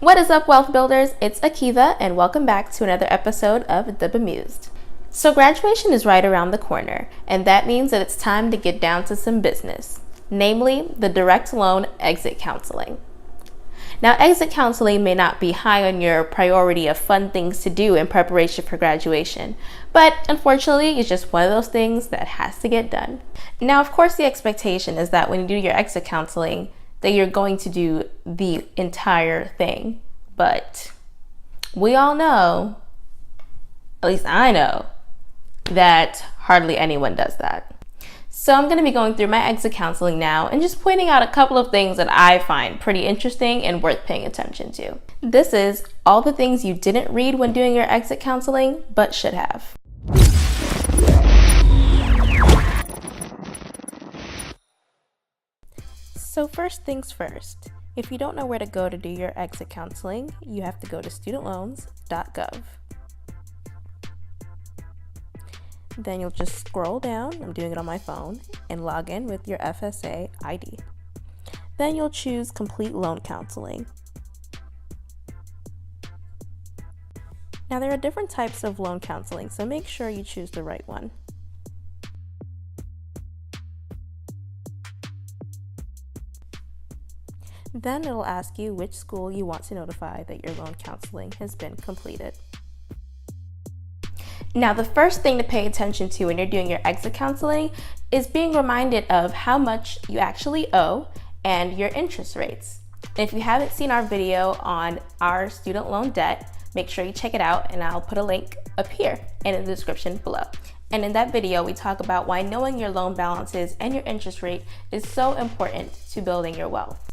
What is up, wealth builders? It's Akeiva, and welcome back to another episode of The Bemused. So graduation is right around the corner, and that means that it's time to get down to some business, namely the direct loan exit counseling. Now, exit counseling may not be high on your priority of fun things to do in preparation for graduation, but unfortunately, it's just one of those things that has to get done. Now, of course, the expectation is that when you do your exit counseling, that you're going to do the entire thing. But we all know, at least I know, that hardly anyone does that. So I'm going to be going through my exit counseling now and just pointing out a couple of things that I find pretty interesting and worth paying attention to. This is all the things you didn't read when doing your exit counseling, but should have. So first things first, if you don't know where to go to do your exit counseling, you have to go to studentloans.gov. Then you'll just scroll down, I'm doing it on my phone, and log in with your FSA ID. Then you'll choose Complete Loan Counseling. Now there are different types of loan counseling, so make sure you choose the right one. Then it'll ask you which school you want to notify that your loan counseling has been completed. Now, the first thing to pay attention to when you're doing your exit counseling is being reminded of how much you actually owe and your interest rates. And if you haven't seen our video on our student loan debt, make sure you check it out, and I'll put a link up here and in the description below. And in that video, we talk about why knowing your loan balances and your interest rate is so important to building your wealth.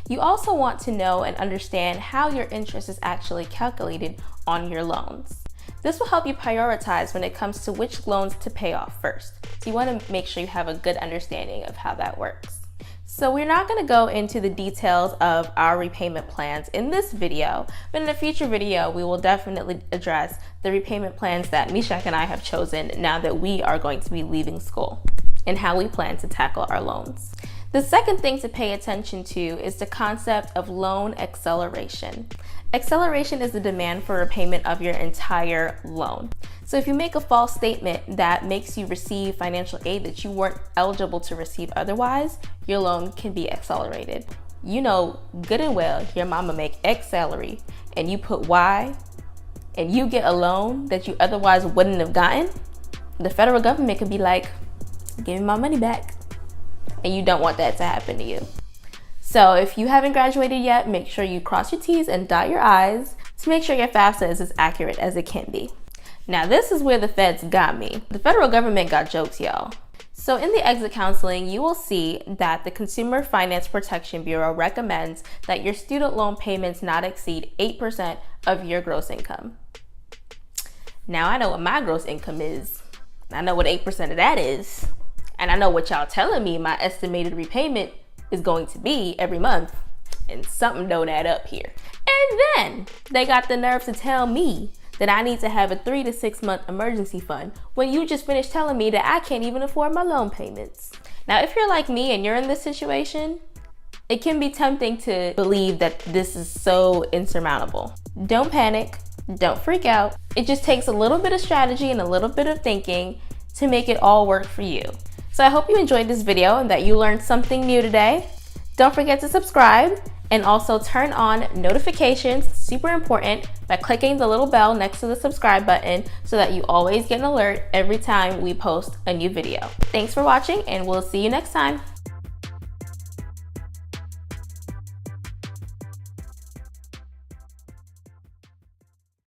You also want to know and understand how your interest is actually calculated on your loans. This will help you prioritize when it comes to which loans to pay off first. So you want to make sure you have a good understanding of how that works. So we're not going to go into the details of our repayment plans in this video, but in a future video, we will definitely address the repayment plans that Mishak and I have chosen now that we are going to be leaving school and how we plan to tackle our loans. The second thing to pay attention to is the concept of loan acceleration. Acceleration is the demand for repayment of your entire loan. So if you make a false statement that makes you receive financial aid that you weren't eligible to receive otherwise, your loan can be accelerated. You know good and well your mama make X salary and you put Y and you get a loan that you otherwise wouldn't have gotten, the federal government could be like, give me my money back. And you don't want that to happen to you. So if you haven't graduated yet, make sure you cross your T's and dot your I's to make sure your FAFSA is as accurate as it can be. Now this is where the feds got me. The federal government got jokes, y'all. So in the exit counseling, you will see that the Consumer Finance Protection Bureau recommends that your student loan payments not exceed 8% of your gross income. Now I know what my gross income is. I know what 8% of that is. And I know what y'all telling me my estimated repayment is going to be every month, and something don't add up here. And then they got the nerve to tell me that I need to have a 3 to 6 month emergency fund when you just finished telling me that I can't even afford my loan payments. Now, if you're like me and you're in this situation, it can be tempting to believe that this is so insurmountable. Don't panic, don't freak out. It just takes a little bit of strategy and a little bit of thinking to make it all work for you. So I hope you enjoyed this video and that you learned something new today. Don't forget to subscribe and also turn on notifications, super important, by clicking the little bell next to the subscribe button so that you always get an alert every time we post a new video. Thanks for watching, and we'll see you next time.